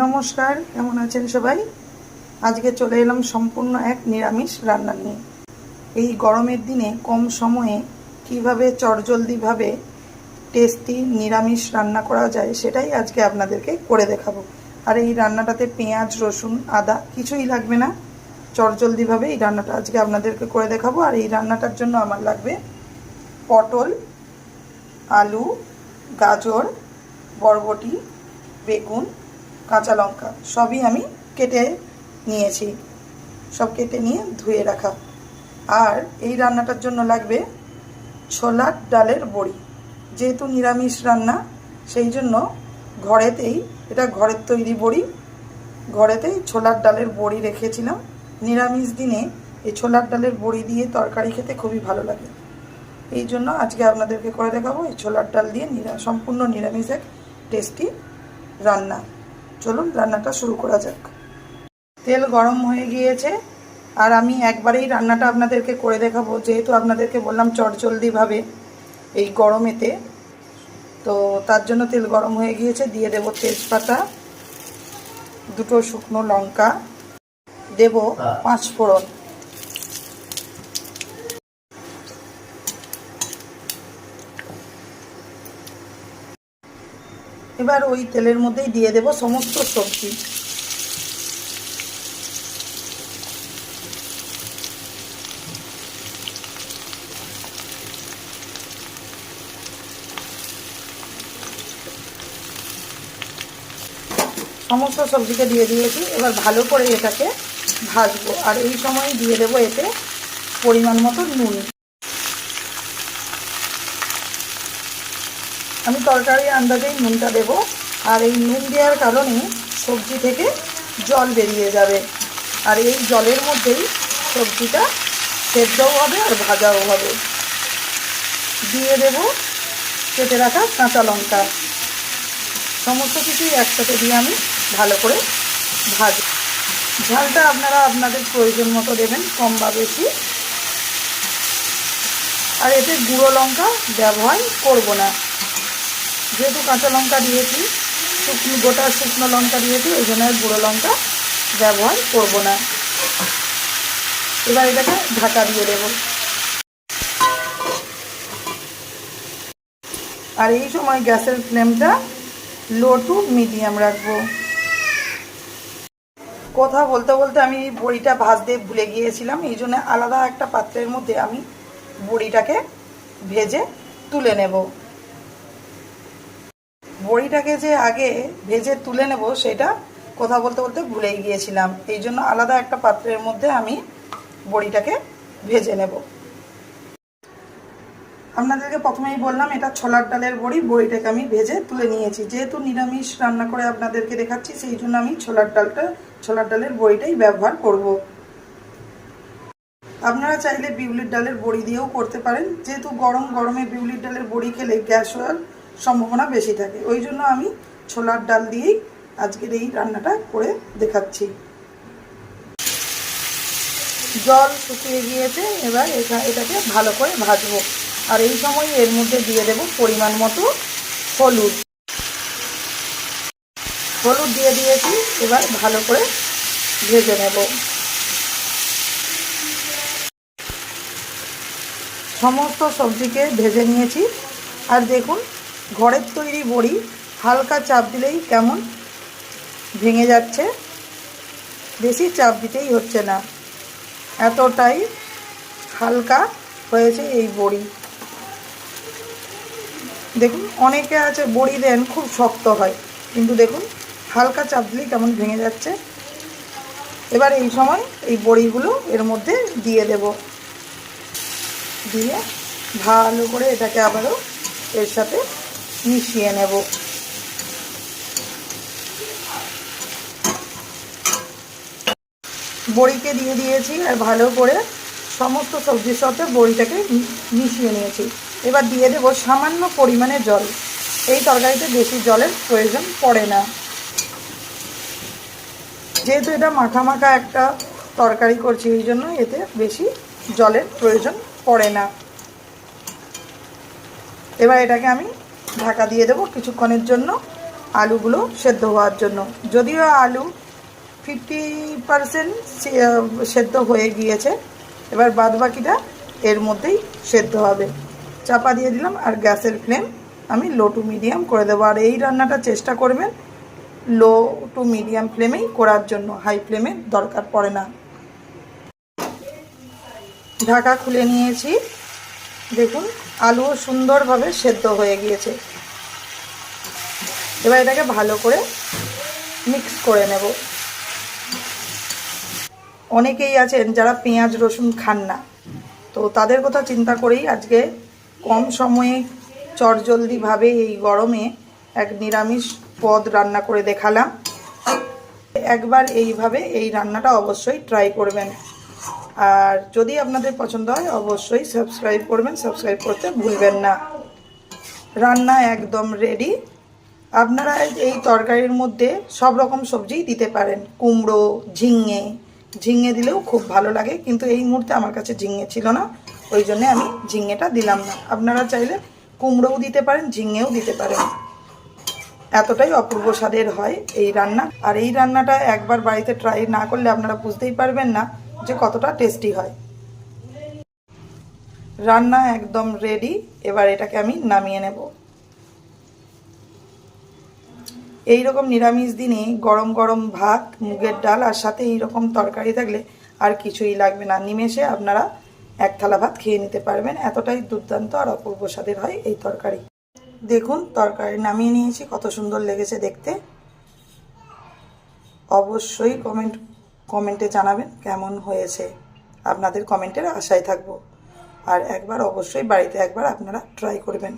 নমস্কার, কেমন আছেন সবাই? আজকে চলে এলাম সম্পূর্ণ এক নিরামিষ রান্না নিয়ে। এই গরমের দিনে কম সময়ে কিভাবে চটজলদিভাবে টেস্টি নিরামিষ রান্না করা যায় সেটাই আজকে আপনাদেরকে করে দেখাবো। আর এই রান্নাটাতে পেঁয়াজ, রসুন, আদা কিছুই লাগবে না। চটজলদিভাবে এই রান্নাটা আজকে আপনাদেরকে করে দেখাবো। আর এই রান্নাটার জন্য আমার লাগবে পটল, আলু, গাজর, বরবটি, বেগুন, কাঁচা লঙ্কা সবই আমি কেটে নিয়েছি। সব কেটে নিয়ে ধুয়ে রাখা। আর এই রান্নাটার জন্য লাগবে ছোলার ডালের বড়ি। যেহেতু নিরামিষ রান্না সেই জন্য ঘরেতেই, এটা ঘরের তৈরি বড়ি, ঘরেতেই ছোলার ডালের বড়ি রেখেছিলাম। নিরামিষ দিনে এই ছোলার ডালের বড়ি দিয়ে তরকারি খেতে খুবই ভালো লাগে। এই জন্য আজকে আপনাদেরকে করে দেখাবো এই ছোলার ডাল দিয়ে সম্পূর্ণ নিরামিষ এক টেস্টি রান্না। চলুন রান্নাটা শুরু করা যাক। তেল গরম হয়ে গিয়েছে আর আমি একবারেই রান্নাটা আপনাদেরকে করে দেখাবো। যেহেতু আপনাদেরকে বললাম চটজলদিভাবে এই গরমেতে, তো তার জন্য তেল গরম হয়ে গিয়েছে। দিয়ে দেব তেজপাতা, দুটো শুকনো লঙ্কা, দেব 5 ফোড়ন। এবার ওই তেলের মধ্যেই দিয়ে দেব সমস্ত সবজি। সমস্ত সবজিকে দিয়ে দিয়েছি। এবার ভালো করে এটাকে ভাজবো। আর এই সময় দিয়ে দেব এতে পরিমাণ মতো নুন। আমি তরকারির আন্দাজেই নুনটা দেব। আর এই নুন দেওয়ার কারণে সবজি থেকে জল বেরিয়ে যাবে। আর এই জলের মধ্যেই সবজিটা সেদ্ধও হবে আর ভাজাও হবে। দিয়ে দেব কেটে রাখা কাঁচা লঙ্কা। সমস্ত কিছুই একসাথে দিয়ে আমি ভালো করে ভাজব। ঝালটা আপনারা আপনাদের প্রয়োজন মতো দেবেন, কম বা বেশি। আর এতে গুঁড়ো লঙ্কা ব্যবহার করব না। যেহেতু কাঁচা লঙ্কা দিয়েছি, গোটা শুকনো লঙ্কা দিয়েছি, ওই জন্য গুঁড়ো লঙ্কা ব্যবহার করব না। এবার এটাকে ঢাকা দিয়ে দেব। আর এই সময় গ্যাসের ফ্লেমটা লো টু মিডিয়াম রাখবো। কথা বলতে বলতে আমি বড়িটা ভাজতে ভুলে গিয়েছিলাম। এই জন্য আলাদা একটা পাত্রের মধ্যে আমি বড়িটাকে ভেজে তুলে নেব। বড়িটাকে যে আগে ভেজে তুলে নেব সেটা কথা বলতে বলতে ভুলেই গিয়েছিলাম। এই জন্য আলাদা একটা পাত্রের মধ্যে আমি বড়িটাকে ভেজে নেব। আপনাদেরকে প্রথমেই বললাম এটা ছোলার ডালের বড়ি। বড়িটাকে আমি ভেজে তুলে নিয়েছি। যেহেতু নিরামিষ রান্না করে আপনাদেরকে দেখাচ্ছি সেই জন্য আমি ছোলার ডালের বড়িটাই ব্যবহার করব। আপনারা চাইলে বিউলির ডালের বড়ি দিয়েও করতে পারেন। যেহেতু গরমে বিউলির ডালের বড়ি খেলে গ্যাস হওয়ার সম্ভাবনা বেশি থাকে, ওই জন্য আমি ছোলার ডাল দিয়েই আজকের এই রান্নাটা করে দেখাচ্ছি। জল শুকিয়ে গিয়েছে। এবার এটাকে ভালো করে ভাজবো। আর এই সময় এর মধ্যে দিয়ে দেব পরিমাণ মতো হলুদ দিয়ে দিয়েছি। এবার ভালো করে ভেজে নেব। সমস্ত সবজিকে ভেজে নিয়েছি। আর দেখুন ঘরের তৈরি বড়ি হালকা চাপ দিলেই কেমন ভেঙে যাচ্ছে। বেশি চাপ দিতেই হচ্ছে না, এতটাই হালকা হয়েছে এই বড়ি। দেখুন অনেকে আছে বড়ি দেন খুব শক্ত হয়, কিন্তু দেখুন হালকা চাপ দিলেই কেমন ভেঙে যাচ্ছে। এবার এই সময় এই বড়িগুলো এর মধ্যে দিয়ে দেব। দিয়ে ভালো করে এটাকে আবারও এর সাথে মিশিয়ে নেব। বড়িকে দিয়ে দিয়েছি আর ভালো করে সমস্ত সবজির সাথে বড়িটাকে মিশিয়ে নিয়েছি। এবার দিয়ে দেব সামান্য পরিমাণে জল। এই তরকারিতে বেশি জলের প্রয়োজন পড়ে না। যেহেতু এটা মাখা মাখা একটা তরকারি করছি, এই জন্য এতে বেশি জলের প্রয়োজন পড়ে না। এবার এটাকে আমি ঢাকা দিয়ে দেবো কিছুক্ষণের জন্য, আলুগুলো সেদ্ধ হওয়ার জন্য। যদিও আলু 50% সেদ্ধ হয়ে গিয়েছে, এবার বাদবাকিটা এর মধ্যেই সেদ্ধ হবে। চাপা দিয়ে দিলাম আর গ্যাসের ফ্লেম আমি লো টু মিডিয়াম করে দেবো। আর এই রান্নাটা চেষ্টা করবেন লো টু মিডিয়াম ফ্লেমেই করার জন্য, হাই ফ্লেমের দরকার পড়ে না। ঢাকা খুলে নিয়েছি, দেখুন আলুও সুন্দরভাবে সেদ্ধ হয়ে গিয়েছে। এবার এটাকে ভালো করে মিক্স করে নেব। অনেকেই আছেন যারা পেঁয়াজ রসুন খান না, তো তাদের কথা চিন্তা করেই আজকে কম সময়ে চটজলদিভাবে এই গরমে এক নিরামিষ পদ রান্না করে দেখালাম। একবার এইভাবে এই রান্নাটা অবশ্যই ট্রাই করবেন। আর যদি আপনাদের পছন্দ হয় অবশ্যই সাবস্ক্রাইব করবেন, সাবস্ক্রাইব করতে ভুলবেন না। রান্না একদম রেডি। আপনারা এই তরকারির মধ্যে সব রকম সবজিই দিতে পারেন, কুমড়ো, ঝিঙে দিলেও খুব ভালো লাগে, কিন্তু এই মুহূর্তে আমার কাছে ঝিঙে ছিল না, ওই জন্যে আমি ঝিঙেটা দিলাম না। আপনারা চাইলে কুমড়োও দিতে পারেন, ঝিঙেও দিতে পারেন। এতটাই অপূর্ব স্বাদের হয় এই রান্না। আর এই রান্নাটা একবার বাড়িতে ট্রাই না করলে আপনারা বুঝতেই পারবেন না যে কতটা টেস্টি হয়। রান্না একদম রেডি, এবার এটাকে আমি নামিয়ে নেব। এই রকম নিরামিষ দিনে গরম গরম ভাত, মুগের ডাল আর সাথে এই রকম তরকারি থাকলে আর কিছুই লাগবে না। নিমেষে আপনারা এক থালা ভাত খেয়ে নিতে পারবেন, এতটাই দুর্দান্ত আর অপূর্ব স্বাদের হয় এই তরকারি। দেখুন তরকারি নামিয়ে নিয়েছি, কত সুন্দর লেগেছে দেখতে। অবশ্যই কমেন্টে জানাবেন কেমন হয়েছে, আপনাদের কমেন্টের আশায় থাকবো। আর একবার অবশ্যই বাড়িতে একবার আপনারা ট্রাই করবেন।